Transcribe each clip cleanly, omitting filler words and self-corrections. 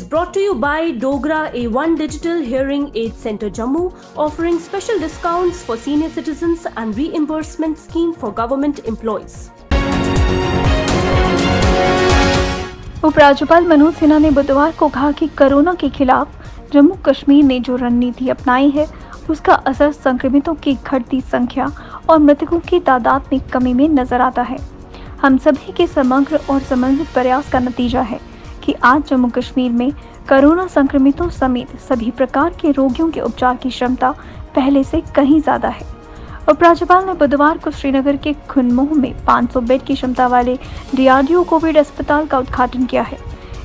brought to you by Dogra A1 Digital Hearing Aid Center Jammu, offering special discounts for senior citizens and reimbursement scheme for government employees. उपराज्यपाल मनोज सिन्हा ने बुधवार को कहा कि corona के खिलाफ जम्मू कश्मीर ने जो रणनीति अपनाई है उसका असर संक्रमितों की घटती संख्या और मृतकों की तादाद में कमी में नजर आता है। हम सभी के समग्र और समन्वित प्रयास का नतीजा है कि आज जम्मू कश्मीर में कोरोना संक्रमितों समेत सभी प्रकार के रोगियों के उपचार की क्षमता पहले से कहीं ज्यादा है। उपराज्यपाल ने बुधवार को श्रीनगर के खुनमोह में 500 बेड की क्षमता वाले डीआरडीओ कोविड अस्पताल का उद्घाटन किया है।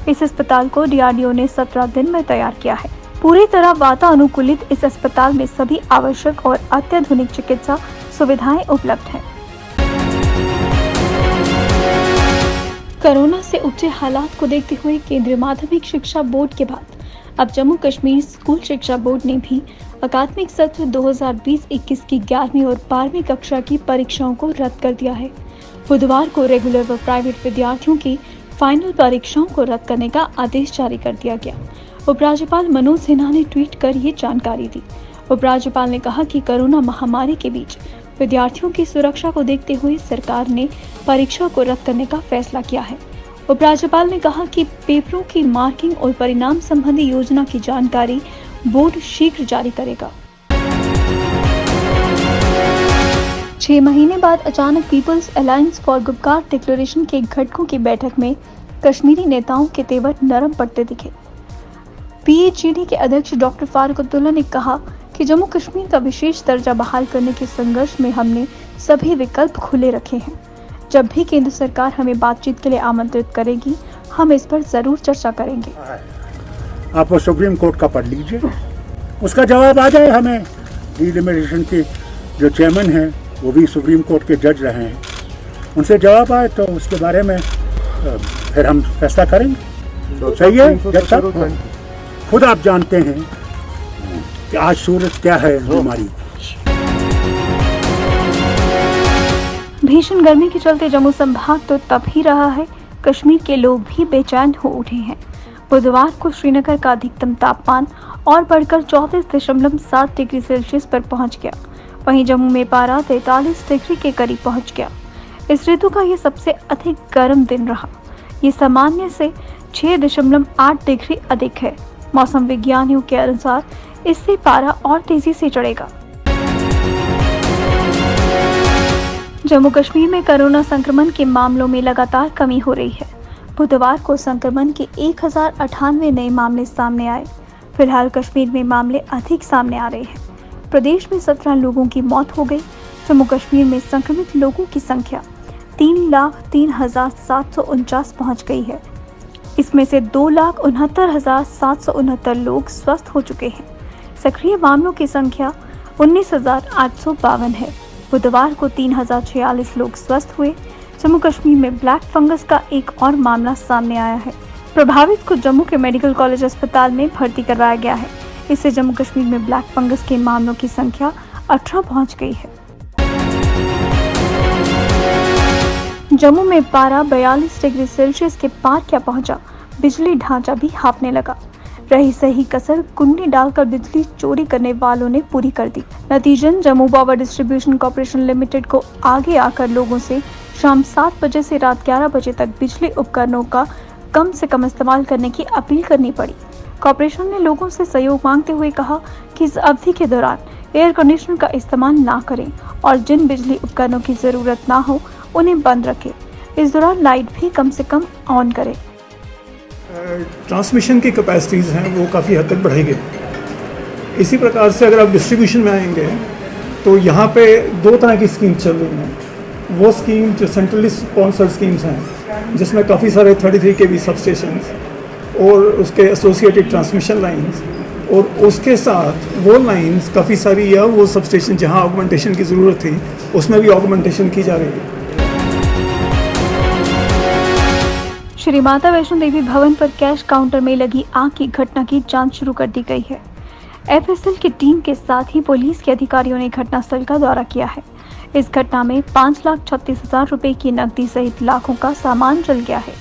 इस अस्पताल को डीआरडीओ ने 17 दिन में तैयार किया है। पूरी तरह वातानुकूलित इस अस्पताल में सभी आवश्यक और अत्याधुनिक चिकित्सा सुविधाएं उपलब्ध हैं। कोरोना से उपजे हालात को देखते हुए केंद्रीय माध्यमिक शिक्षा बोर्ड के बाद अब जम्मू कश्मीर स्कूल शिक्षा बोर्ड ने भी अकादमिक सत्र 2020-21 की 11वीं और 12वीं कक्षा की परीक्षाओं को रद्द कर दिया है। बुधवार को रेगुलर व प्राइवेट विद्यार्थियों की फाइनल परीक्षाओं को रद्द करने का आदेश जारी कर दिया गया। उपराज्यपाल मनोज सिन्हा ने ट्वीट कर ये जानकारी दी। उपराज्यपाल ने कहा कि कोरोना महामारी के बीच विद्यार्थियों की सुरक्षा को देखते हुए सरकार ने परीक्षा को रद्द करने का फैसला किया है। उपराज्यपाल ने कहा कि पेपरों की मार्किंग और परिणाम संबंधी योजना की जानकारी बोर्ड शीघ्र जारी करेगा। 6 महीने बाद अचानक People's Alliance for Gupkar Declaration के घटकों की बैठक में कश्मीरी नेताओं के तेवर नरम पड़ते दिखे। पीएचईडी के अध्यक्ष डॉक्टर फारूक अब्दुल्ला ने कहा कि जम्मू कश्मीर का विशेष दर्जा बहाल करने के संघर्ष में हमने सभी विकल्प खुले रखे हैं। जब भी केंद्र सरकार हमें बातचीत के लिए आमंत्रित करेगी, हम इस पर जरूर चर्चा करेंगे। आप वो सुप्रीम कोर्ट का पढ़ लीजिए, उसका जवाब आ जाए हमें। डिलिमिटेशन के जो चेयरमैन हैं वो भी सुप्रीम कोर्ट के जज रहे हैं, उनसे जवाब आए तो उसके बारे में फिर हम फैसला करेंगे। सही है जज साहब? खुद आप जानते हैं कि आज सूरत क्या है हमारी। भीषण गर्मी के चलते जम्मू संभाग तो तप ही रहा है, कश्मीर के लोग भी बेचैन हो उठे हैं। बुधवार को श्रीनगर का अधिकतम तापमान और बढ़कर 34.7 डिग्री सेल्सियस पर पहुंच गया। वहीं जम्मू में पारा 43 डिग्री के करीब पहुंच गया। इस ऋतु का ये सबसे अधिक गर्म दिन रहा। ये सामान्य से 6.8 डिग्री अधिक है। मौसम विज्ञानियों के अनुसार इससे पारा और तेजी से चढ़ेगा। जम्मू कश्मीर में कोरोना संक्रमण के मामलों में लगातार कमी हो रही है। बुधवार को संक्रमण के 1098 नए मामले सामने आए। फिलहाल कश्मीर में मामले अधिक सामने आ रहे हैं। प्रदेश में 17 लोगों की मौत हो गई। जम्मू कश्मीर में संक्रमित लोगों की संख्या 3,03,749 पहुंच गई है। इसमें से 2,69,769 लोग स्वस्थ हो चुके हैं। सक्रिय मामलों की संख्या 19,852 है। बुधवार को 3,046 लोग स्वस्थ हुए। जम्मू कश्मीर में ब्लैक फंगस का एक और मामला सामने आया है। प्रभावित को जम्मू के मेडिकल कॉलेज अस्पताल में भर्ती करवाया गया है। इससे जम्मू कश्मीर में ब्लैक फंगस के मामलों की संख्या 18 पहुंच गई है। जम्मू में पारा 42 डिग्री सेल्सियस के पार क्या पहुंचा, बिजली ढांचा भी हाँफने लगा। रही सही कसर कुंडी डालकर बिजली चोरी करने वालों ने पूरी कर दी। नतीजन Jammu power distribution corporation limited को आगे आकर लोगों से शाम 7 बजे से रात 11 बजे तक बिजली उपकरणों का कम से कम इस्तेमाल करने की अपील करनी पड़ी। कॉर्पोरेशन ने लोगों से सहयोग मांगते हुए कहा कि इस अवधि के दौरान एयर कंडीशनर का इस्तेमाल ना करें और जिन बिजली उपकरणों की जरूरत ना हो उन्हें बंद रखें। इस दौरान लाइट भी कम से कम ऑन करें। ट्रांसमिशन की कैपेसिटीज़ हैं वो काफ़ी हद तक बढ़ाई गई। इसी प्रकार से अगर आप डिस्ट्रीब्यूशन में आएंगे तो यहाँ पे 2 तरह की स्कीम चल रही हैं। वो स्कीम जो सेंट्रली स्पॉन्सर्ड स्कीम्स हैं जिसमें काफ़ी सारे 33 kV सब स्टेशंस और उसके एसोसिएटेड ट्रांसमिशन लाइंस और उसके साथ वो लाइंस काफ़ी सारी या वो सब स्टेशन जहाँ ऑगमेंटेशन की ज़रूरत थी उसमें भी ऑगमेंटेशन की जा रही है। श्री माता वैष्णो देवी भवन पर कैश काउंटर में लगी आग की घटना की जांच शुरू कर दी गई है। एफएसएल की टीम के साथ ही पुलिस के अधिकारियों ने घटनास्थल का दौरा किया है। इस घटना में 5,36,000 रुपए की नकदी सहित लाखों का सामान जल गया है।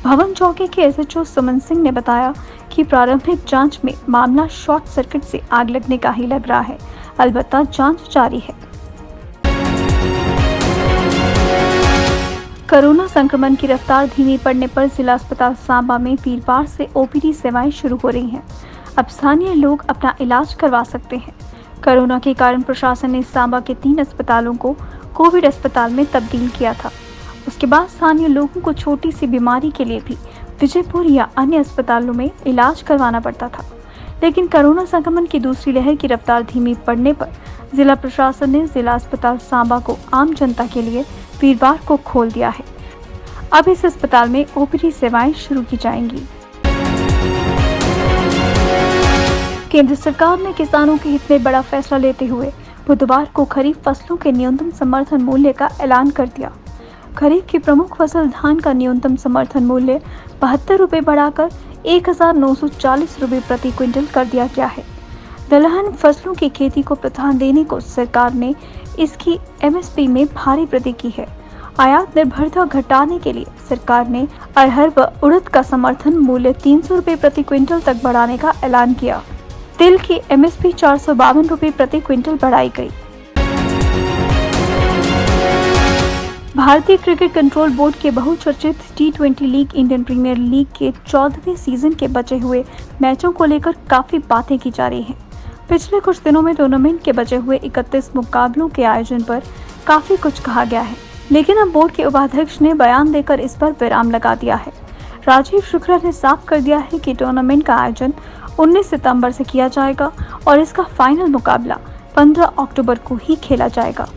भवन चौकी के एसएचओ सुमन सिंह ने बताया कि प्रारंभिक जांच में मामला शॉर्ट सर्किट से आग लगने का ही लग रहा है। अलबत्ता जांच जारी है। कोरोना संक्रमण की रफ्तार धीमी पड़ने पर जिला अस्पताल सांबा में वीरवार से ओपीडी सेवाएं शुरू हो रही हैं। अब स्थानीय लोग अपना इलाज करवा सकते हैं। कोरोना के कारण प्रशासन ने सांबा के 3 अस्पतालों को कोविड अस्पताल में तब्दील किया था। उसके बाद स्थानीय लोगों को छोटी सी बीमारी के लिए भी विजयपुर या अन्य अस्पतालों में इलाज करवाना पड़ता था। लेकिन कोरोना संक्रमण की दूसरी लहर की रफ्तार धीमी पड़ने पर जिला प्रशासन ने जिला अस्पताल सांबा को आम जनता के लिए वीरवार को खोल दिया है। अब इस अस्पताल में ओपीडी सेवाएं शुरू की जाएंगी। केंद्र सरकार ने किसानों के हित में बड़ा फैसला लेते हुए बुधवार को खरीफ फसलों के न्यूनतम समर्थन मूल्य का ऐलान कर दिया। खरीफ की प्रमुख फसल धान का न्यूनतम समर्थन मूल्य 72 रुपये बढ़ाकर 1940 रुपये प्रति क्विंटल कर दिया गया है। दलहन फसलों की खेती को प्रोत्साहन देने को सरकार ने इसकी एमएसपी में भारी वृद्धि की है। आयात निर्भरता घटाने के लिए सरकार ने अरहर व उड़द का समर्थन मूल्य 300 रुपये प्रति क्विंटल तक बढ़ाने का ऐलान किया। तिल की एमएसपी 452 रुपये प्रति क्विंटल बढ़ाई गई। भारतीय क्रिकेट कंट्रोल बोर्ड के बहुचर्चित T20 league Indian premiere league के 14वें सीजन के बचे हुए मैचों को लेकर काफी बातें की जा रही हैं। पिछले कुछ दिनों में टूर्नामेंट के बचे हुए 31 मुकाबलों के आयोजन पर काफी कुछ कहा गया है, लेकिन अब बोर्ड के उपाध्यक्ष ने बयान देकर इस पर विराम लगा दिया है। राजीव शुक्ला ने साफ कर दिया है कि टूर्नामेंट का आयोजन 19 सितंबर से किया जाएगा और इसका फाइनल मुकाबला 15 अक्टूबर को ही खेला जाएगा।